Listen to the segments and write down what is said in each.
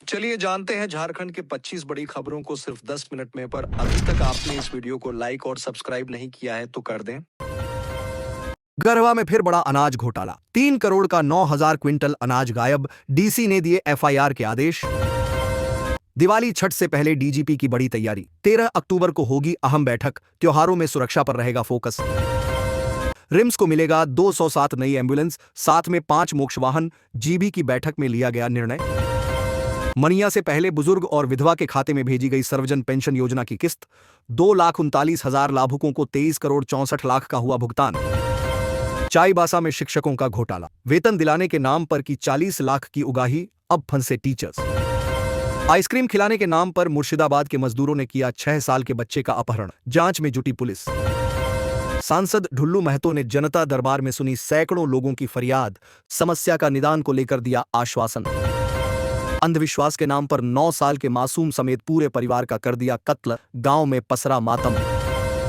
चलिए जानते हैं झारखंड के 25 बड़ी खबरों को सिर्फ 10 मिनट में। पर अभी तक आपने इस वीडियो को लाइक और सब्सक्राइब नहीं किया है तो कर दें। गढ़वा में फिर बड़ा अनाज घोटाला। 3 करोड़ का 9,000 क्विंटल अनाज गायब। डीसी ने दिए एफआईआर के आदेश। दिवाली छठ से पहले डीजीपी की बड़ी तैयारी। 13 अक्टूबर को होगी अहम बैठक। त्योहारों में सुरक्षा पर रहेगा फोकस। रिम्स को मिलेगा 207 नई एम्बुलेंस, साथ में 5 मोक्ष वाहन। जीबी की बैठक में लिया गया निर्णय। मनिया से पहले बुजुर्ग और विधवा के खाते में भेजी गई सर्वजन पेंशन योजना की किस्त। 2,39,000 लाभुकों को 23 करोड़ 64 लाख का हुआ भुगतान। चाईबासा में शिक्षकों का घोटाला। वेतन दिलाने के नाम पर की 40 लाख की उगाही, अब फंसे टीचर्स। आइसक्रीम खिलाने के नाम पर मुर्शिदाबाद के मजदूरों ने किया 6 साल के बच्चे का अपहरण। जांच में जुटी पुलिस। सांसद ढुल्लू महतो ने जनता दरबार में सुनी सैकड़ों लोगों की फरियाद। समस्या का निदान को लेकर दिया आश्वासन। अंधविश्वास के नाम पर 9 साल के मासूम समेत पूरे परिवार का कर दिया कत्ल। गांव में पसरा मातम।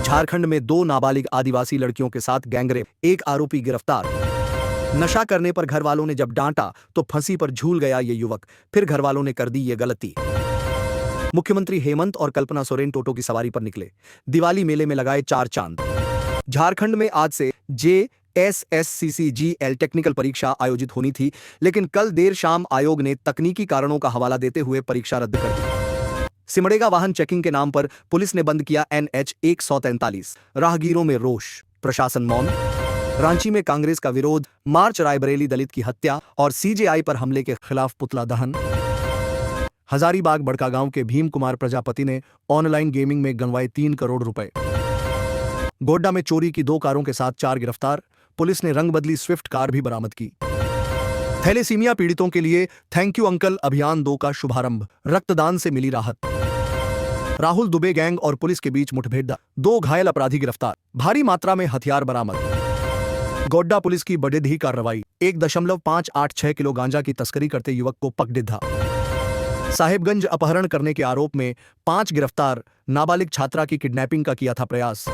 झारखंड में 2 नाबालिग आदिवासी लड़कियों के साथ गैंगरेप, 1 आरोपी गिरफ्तार। नशा करने पर घर वालों ने जब डांटा तो फांसी पर झूल गया ये युवक। फिर घर वालों ने कर दी ये गलती। मुख्यमंत्री हेमंत और कल्पना सोरेन टोटो की सवारी पर निकले। दिवाली मेले में लगाए 4 चांद। झारखंड में आज से JSSCCGL टेक्निकल परीक्षा आयोजित होनी थी, लेकिन कल देर शाम आयोग ने तकनीकी कारणों का हवाला देते हुए परीक्षा रद्द कर दी। सिमडेगा वाहन चेकिंग के नाम पर पुलिस ने बंद किया NH 143। राहगीरों में रोष, प्रशासन मौन। रांची में कांग्रेस का विरोध, मार्च। रायबरेली दलित की हत्या और CJI पर हमले के खिलाफ पुतला दहन। हजारीबाग बड़कागांव के भीम कुमार प्रजापति ने ऑनलाइन गेमिंग में गंवाए 3 करोड़ रुपए। गोड्डा में चोरी की 2 कारों के साथ 4 गिरफ्तार। पुलिस ने रंग बदली स्विफ्ट कार भी बरामद की। थैलेसीमिया पीड़ितों के लिए थैंक यू अंकल अभियान 2 का शुभारंभ। रक्तदान से मिली राहत। राहुल दुबे गैंग और पुलिस के बीच मुठभेड़, 2 घायल अपराधी गिरफ्तार। भारी मात्रा में हथियार बरामद। गोड्डा पुलिस की बड़ेधी कार्रवाई। 1.586 किलो गांजा की तस्करी करते युवक को पकड़िधा। साहेबगंज अपहरण करने के आरोप में 5 गिरफ्तार। नाबालिग छात्रा की किडनैपिंग का किया था प्रयास।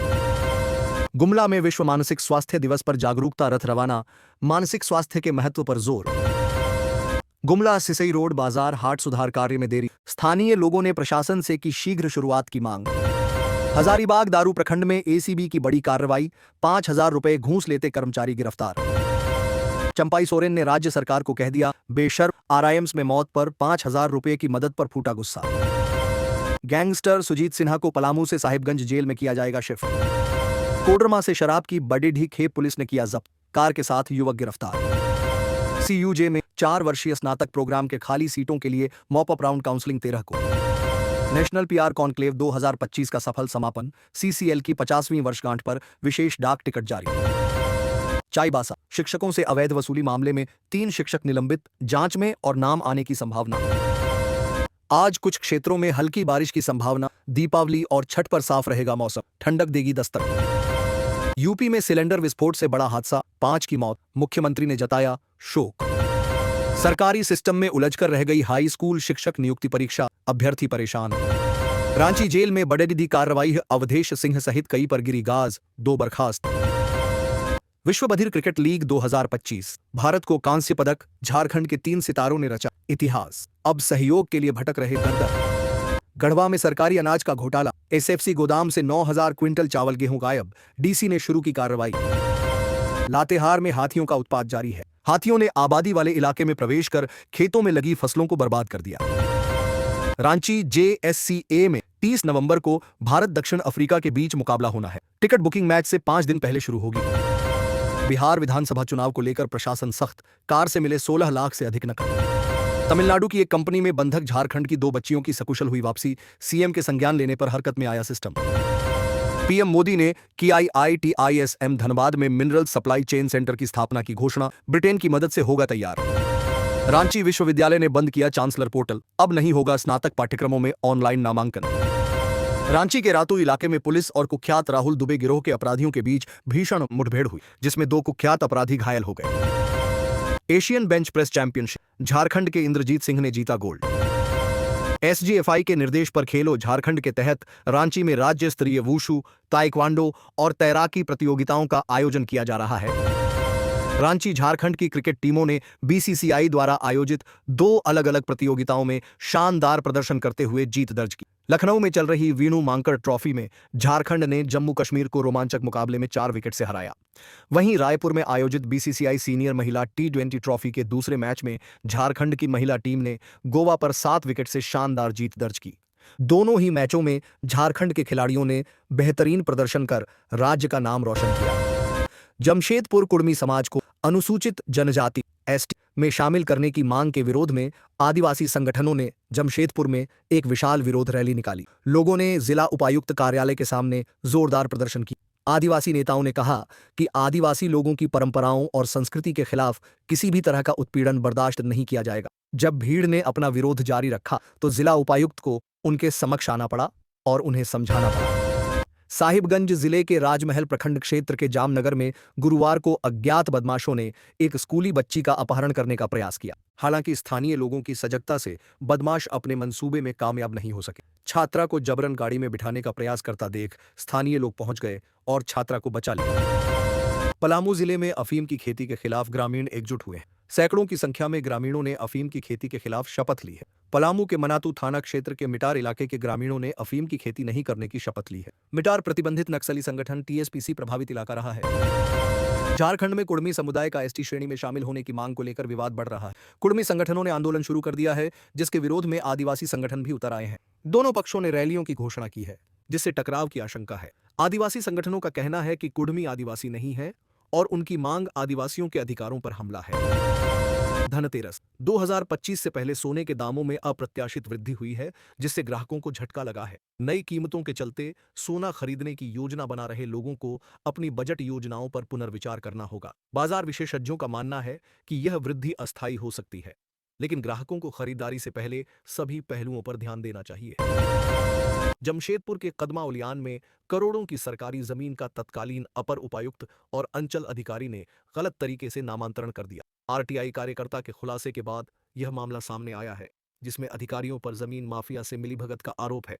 गुमला में विश्व मानसिक स्वास्थ्य दिवस पर जागरूकता रथ रवाना। मानसिक स्वास्थ्य के महत्व पर जोर। गुमला सिसई रोड बाजार हाट सुधार कार्य में देरी। स्थानीय लोगों ने प्रशासन से की शीघ्र शुरुआत की मांग। हजारीबाग दारू प्रखंड में ACB की बड़ी कार्रवाई। 5,000 रुपए घूस लेते कर्मचारी गिरफ्तार। चंपाई सोरेन ने राज्य सरकार को कह दिया बेशर्म। RIMS में मौत पर 5,000 रुपए की मदद पर फूटा गुस्सा। गैंगस्टर सुजीत सिन्हा को पलामू से साहिबगंज जेल में किया जाएगा शिफ्ट। कोडरमा से शराब की बड़ेढी खेप पुलिस ने किया जब्त। कार के साथ युवक गिरफ्तार। CUJ में 4 वर्षीय स्नातक प्रोग्राम के खाली सीटों के लिए मॉप अप राउंड काउंसलिंग 13 को। नेशनल PR कॉन्क्लेव 2025 का सफल समापन। CCL की 50वीं वर्षगांठ पर विशेष डाक टिकट जारी। चाईबासा शिक्षकों से अवैध वसूली मामले में 3 शिक्षक निलंबित, जांच में और नाम आने की संभावना। आज कुछ क्षेत्रों में हल्की बारिश की संभावना। दीपावली और छठ पर साफ रहेगा मौसम, ठंडक देगी दस्तक। यूपी में सिलेंडर विस्फोट से बड़ा हादसा, 5 की मौत। मुख्यमंत्री ने जताया शोक। सरकारी सिस्टम में उलझकर रह गई हाई स्कूल शिक्षक नियुक्ति परीक्षा, अभ्यर्थी परेशान। रांची जेल में बड़ेदी कार्रवाई। अवधेश सिंह सहित कई पर गिरी गाज, 2 बर्खास्त। विश्व बधिर क्रिकेट लीग 2025, भारत को कांस्य पदक। झारखंड के 3 सितारों ने रचा इतिहास। अब सहयोग के लिए भटक रहे दर-दर। गढ़वा में सरकारी अनाज का घोटाला। SFC गोदाम से 9,000 क्विंटल चावल गेहूं गायब। डीसी ने शुरू की कार्रवाई। लातेहार में हाथियों का उत्पात जारी है। हाथियों ने आबादी वाले इलाके में प्रवेश कर खेतों में लगी फसलों को बर्बाद कर दिया। रांची JSCA में 30 नवंबर को भारत दक्षिण अफ्रीका के बीच मुकाबला होना है। टिकट बुकिंग मैच से 5 दिन पहले शुरू होगी। बिहार विधानसभा चुनाव को लेकर प्रशासन सख्त। कार से मिले 16 लाख से अधिक नकद। तमिलनाडु की एक कंपनी में बंधक झारखंड की 2 बच्चियों की सकुशल हुई वापसी। CM के संज्ञान लेने पर हरकत में आया सिस्टम। PM मोदी ने की IITISM धनबाद में मिनरल सप्लाई चेन सेंटर की स्थापना की घोषणा। ब्रिटेन की मदद से होगा तैयार। रांची विश्वविद्यालय ने बंद किया चांसलर पोर्टल। अब नहीं होगा स्नातक पाठ्यक्रमों में ऑनलाइन नामांकन। रांची के रातू इलाके में पुलिस और कुख्यात राहुल दुबे गिरोह के अपराधियों के बीच भीषण मुठभेड़ हुई, जिसमें 2 कुख्यात अपराधी घायल हो गए। Asian bench press championship, Jharkhand के इंद्रजीत सिंह ने जीता गोल्ड। SGFI के निर्देश पर खेलो झारखंड के तहत रांची में राज्य स्तरीय वुशु, ताइक्वांडो और तैराकी प्रतियोगिताओं का आयोजन किया जा रहा है। रांची झारखंड की क्रिकेट टीमों ने बीसीसीआई द्वारा आयोजित 2 अलग-अलग प्रतियोगिताओं में शानदार प्रदर्शन करते हुए जीत दर्ज की। लखनऊ में चल रही वीनू मांकड़ ट्रॉफी में झारखंड ने जम्मू कश्मीर को रोमांचक मुकाबले में 4 विकेट से हराया। वहीं रायपुर में आयोजित बीसीसीआई सीनियर महिला टी20 ट्रॉफी के दूसरे मैच में झारखंड की महिला टीम ने गोवा पर 7 विकेट से शानदार जीत दर्ज की। दोनों ही मैचों में झारखंड के खिलाड़ियों ने बेहतरीन प्रदर्शन कर राज्य का नाम रोशन किया। जमशेदपुर कुर्मी समाज को अनुसूचित जनजाति एसटी में शामिल करने की मांग के विरोध में आदिवासी संगठनों ने जमशेदपुर में एक विशाल विरोध रैली निकाली। लोगों ने जिला उपायुक्त कार्यालय के सामने जोरदार प्रदर्शन किया। आदिवासी नेताओं ने कहा कि आदिवासी लोगों की परंपराओं और संस्कृति के खिलाफ किसी भी तरह का उत्पीड़न बर्दाश्त नहीं किया जाएगा। जब भीड़ ने अपना विरोध जारी रखा तो जिला उपायुक्त को उनके समक्ष आना पड़ा और उन्हें समझाना पड़ा। साहिबगंज जिले के राजमहल प्रखंड क्षेत्र के जामनगर में गुरुवार को अज्ञात बदमाशों ने एक स्कूली बच्ची का अपहरण करने का प्रयास किया। हालांकि स्थानीय लोगों की सजगता से बदमाश अपने मंसूबे में कामयाब नहीं हो सके। छात्रा को जबरन गाड़ी में बिठाने का प्रयास करता देख स्थानीय लोग पहुंच गए और छात्रा को बचा लिया। पलामू जिले में अफीम की खेती के खिलाफ ग्रामीण एकजुट हुए हैं। सैकड़ों की संख्या में ग्रामीणों ने अफीम की खेती के खिलाफ शपथ ली है। पलामू के मनातू थाना क्षेत्र के मिटार इलाके के ग्रामीणों ने अफीम की खेती नहीं करने की शपथ ली है। मिटार प्रतिबंधित नक्सली संगठन टीएसपीसी प्रभावित इलाका रहा है। झारखंड में कुर्मी समुदाय का एसटी श्रेणी में शामिल होने की मांग को लेकर विवाद बढ़ रहा है। कुर्मी संगठनों ने आंदोलन शुरू कर दिया है, जिसके विरोध में आदिवासी संगठन भी उतर आए हैं। दोनों पक्षों ने रैलियों की घोषणा की है, जिससे टकराव की आशंका है। आदिवासी संगठनों का कहना है कि कुर्मी आदिवासी नहीं है और उनकी मांग आदिवासियों के अधिकारों पर हमला है। धनतेरस 2025 से पहले सोने के दामों में अप्रत्याशित वृद्धि हुई है, जिससे ग्राहकों को झटका लगा है। नई कीमतों के चलते सोना खरीदने की योजना बना रहे लोगों को अपनी बजट योजनाओं पर पुनर्विचार करना होगा। बाजार विशेषज्ञों का मानना है कि यह वृद्धि अस्थायी हो सकती है, लेकिन ग्राहकों को खरीदारी से पहले सभी पहलुओं पर ध्यान देना चाहिए। जमशेदपुर के कदमा उलियान में करोड़ों की सरकारी जमीन का तत्कालीन अपर उपायुक्त और अंचल अधिकारी ने गलत तरीके से नामांतरण कर दिया। आरटीआई कार्यकर्ता के खुलासे के बाद यह मामला सामने आया है, जिसमें अधिकारियों पर जमीन माफिया से मिलीभगत का आरोप है।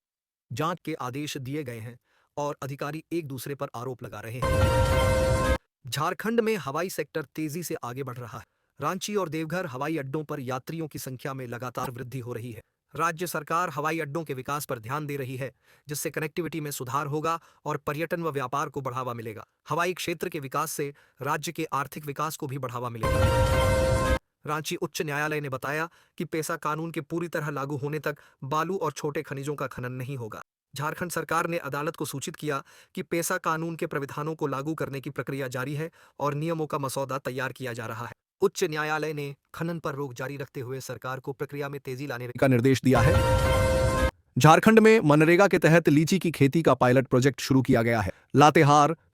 जांच के आदेश दिए गए हैं और अधिकारी एक दूसरे पर आरोप लगा रहे हैं। झारखंड में हवाई सेक्टर तेजी से आगे बढ़ रहा है। रांची और देवघर हवाई अड्डों पर यात्रियों की संख्या में लगातार वृद्धि हो रही है। राज्य सरकार हवाई अड्डों के विकास पर ध्यान दे रही है, जिससे कनेक्टिविटी में सुधार होगा और पर्यटन व व्यापार को बढ़ावा मिलेगा। हवाई क्षेत्र के विकास से राज्य के आर्थिक विकास को भी बढ़ावा मिलेगा। रांची उच्च न्यायालय ने बताया कि पेसा कानून के पूरी तरह लागू होने तक बालू और छोटे खनिजों का खनन नहीं होगा। झारखंड सरकार ने अदालत को सूचित किया कि पेसा कानून के प्रावधानों को लागू करने की प्रक्रिया जारी है और नियमों का मसौदा तैयार किया जा रहा है। उच्च न्यायालय ने खनन पर रोक जारी रखते हुए सरकार को प्रक्रिया में तेजी लाने का निर्देश दिया है। झारखंड में मनरेगा के तहत लीची की खेती का पायलट प्रोजेक्ट शुरू किया गया है। लातेहार,